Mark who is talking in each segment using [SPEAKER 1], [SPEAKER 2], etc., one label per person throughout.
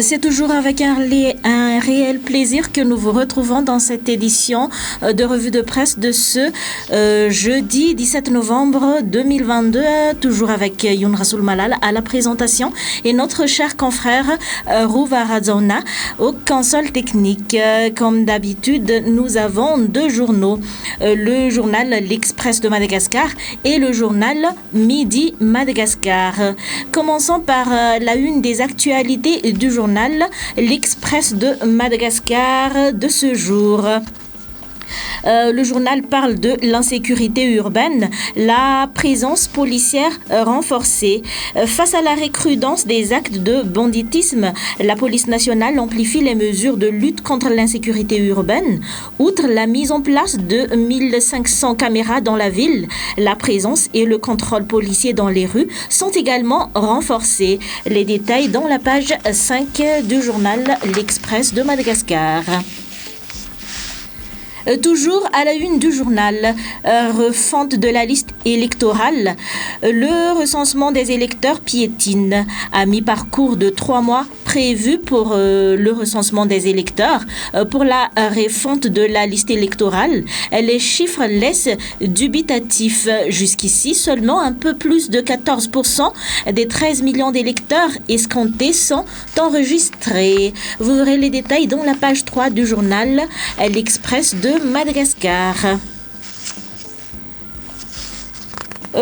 [SPEAKER 1] C'est toujours avec un réel plaisir que nous vous retrouvons dans cette édition de revue de presse de ce jeudi 17 novembre 2022, toujours avec Youn Rasoul Malal à la présentation et notre cher confrère Rouva Razona au console technique. Comme d'habitude, nous avons deux journaux, le journal L'Express de Madagascar et le journal Midi Madagascar. Commençons par la une des actualités du journal L'Express de Madagascar de ce jour. Le journal parle de l'insécurité urbaine, la présence policière renforcée. Face à la recrudescence des actes de banditisme, la police nationale amplifie les mesures de lutte contre l'insécurité urbaine. Outre la mise en place de 1500 caméras dans la ville, la présence et le contrôle policier dans les rues sont également renforcés. Les détails dans la page 5 du journal L'Express de Madagascar. Toujours à la une du journal, refonte de la liste électorale, le recensement des électeurs piétine. À mi-parcours de 3 mois prévu pour le recensement des électeurs, pour la refonte de la liste électorale, les chiffres laissent dubitatifs. Jusqu'ici, seulement un peu plus de 14% des 13 millions d'électeurs escomptés sont enregistrés. Vous aurez les détails dans la page 3 du journal L'Express de Madagascar.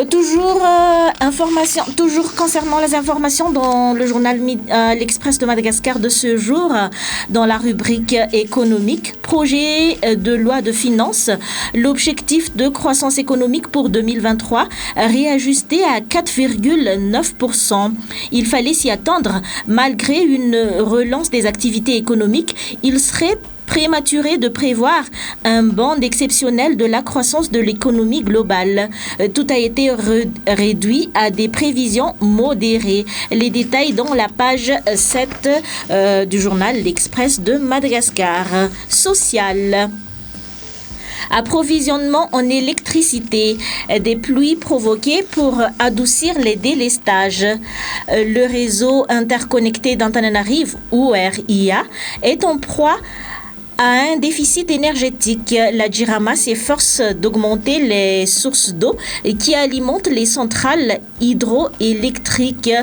[SPEAKER 1] Toujours concernant les informations dans le journal L'Express de Madagascar de ce jour, dans la rubrique économique, projet de loi de finances, l'objectif de croissance économique pour 2023 réajusté à 4,9%. Il fallait s'y attendre. Malgré une relance des activités économiques, il serait prématuré de prévoir un bond exceptionnel de la croissance de l'économie globale. Tout a été réduit à des prévisions modérées. Les détails dans la page 7 du journal L'Express de Madagascar. Social. Approvisionnement en électricité, des pluies provoquées pour adoucir les délestages. Le réseau interconnecté d'Antananarivo, ou RIA, est en proie à un déficit énergétique. La JIRAMA s'efforce d'augmenter les sources d'eau qui alimentent les centrales hydroélectriques.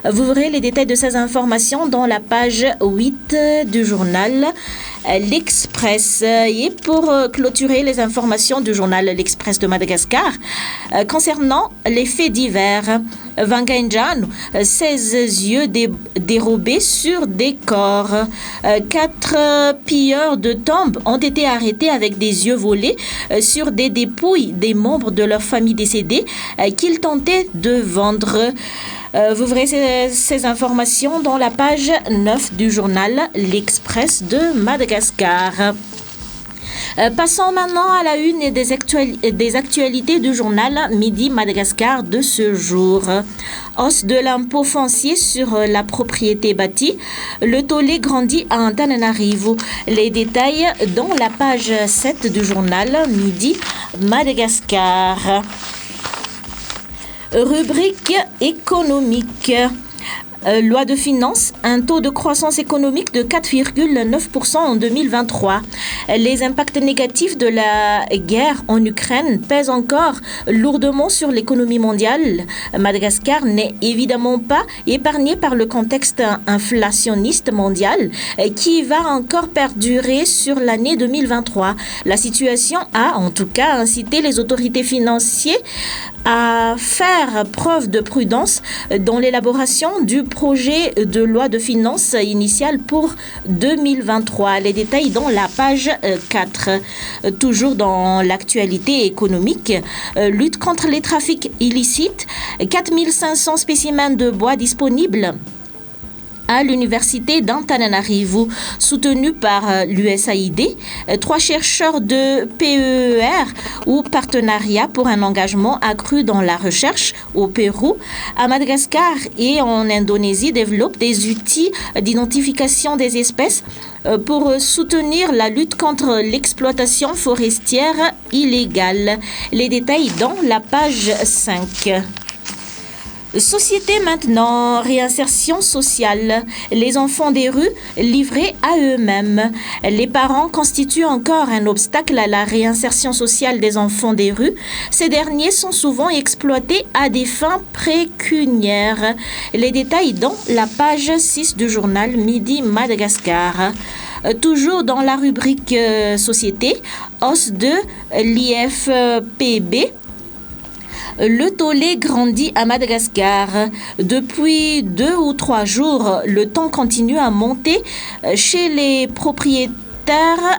[SPEAKER 1] Vous verrez les détails de ces informations dans la page 8 du journal L'Express. Et pour clôturer les informations du journal L'Express de Madagascar, concernant les faits divers, Vangainjano, 16 yeux dérobés sur des corps. 4 pilleurs de tombes ont été arrêtés avec des yeux volés sur des dépouilles des membres de leur famille décédés qu'ils tentaient de vendre. Vous verrez ces informations dans la page 9 du journal L'Express de Madagascar. Passons maintenant à la une des actualités du journal Midi Madagascar de ce jour. Hausse de l'impôt foncier sur la propriété bâtie. Le tollé grandit à Antananarivo. Les détails dans la page 7 du journal Midi Madagascar. Rubrique économique. Loi de finances, un taux de croissance économique de 4,9% en 2023. Les impacts négatifs de la guerre en Ukraine pèsent encore lourdement sur l'économie mondiale. Madagascar n'est évidemment pas épargné par le contexte inflationniste mondial qui va encore perdurer sur l'année 2023. La situation a en tout cas incité les autorités financières à faire preuve de prudence dans l'élaboration du projet de loi de finances initiale pour 2023. Les détails dans la page 4. Toujours dans l'actualité économique, lutte contre les trafics illicites, 4500 spécimens de bois disponibles à l'université d'Antananarivo, soutenu par l'USAID, 3 chercheurs de PER ou partenariat pour un engagement accru dans la recherche au Pérou, à Madagascar et en Indonésie développent des outils d'identification des espèces pour soutenir la lutte contre l'exploitation forestière illégale. Les détails dans la page 5. Société maintenant, réinsertion sociale. Les enfants des rues livrés à eux-mêmes. Les parents constituent encore un obstacle à la réinsertion sociale des enfants des rues. Ces derniers sont souvent exploités à des fins pécuniaires. Les détails dans la page 6 du journal Midi Madagascar. Toujours dans la rubrique Société, hausse de l'IFPB. Le tollé grandit à Madagascar. Depuis 2 ou 3 jours, le temps continue à monter chez les propriétaires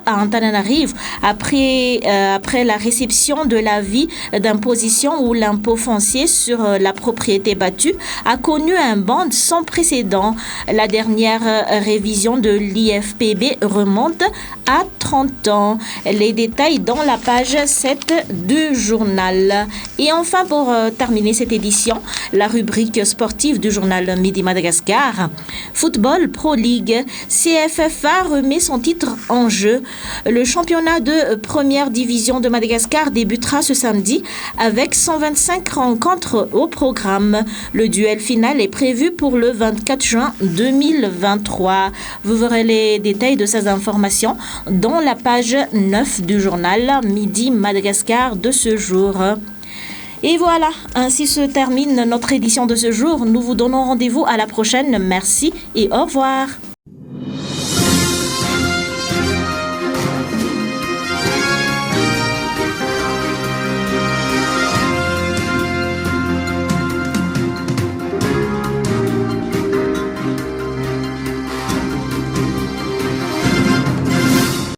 [SPEAKER 1] à Antananarivo après la réception de l'avis d'imposition où l'impôt foncier sur la propriété battue a connu un bond sans précédent. La dernière révision de l'IFPB remonte à 30 ans. Les détails dans la page 7 du journal. Et enfin, pour terminer cette édition, la rubrique sportive du journal Midi Madagascar. Football Pro League. CFFA remet son titre en jeu. Le championnat de première division de Madagascar débutera ce samedi avec 125 rencontres au programme. Le duel final est prévu pour le 24 juin 2023. Vous verrez les détails de ces informations dans la page 9 du journal Midi Madagascar de ce jour. Et voilà, ainsi se termine notre édition de ce jour. Nous vous donnons rendez-vous à la prochaine. Merci et au revoir.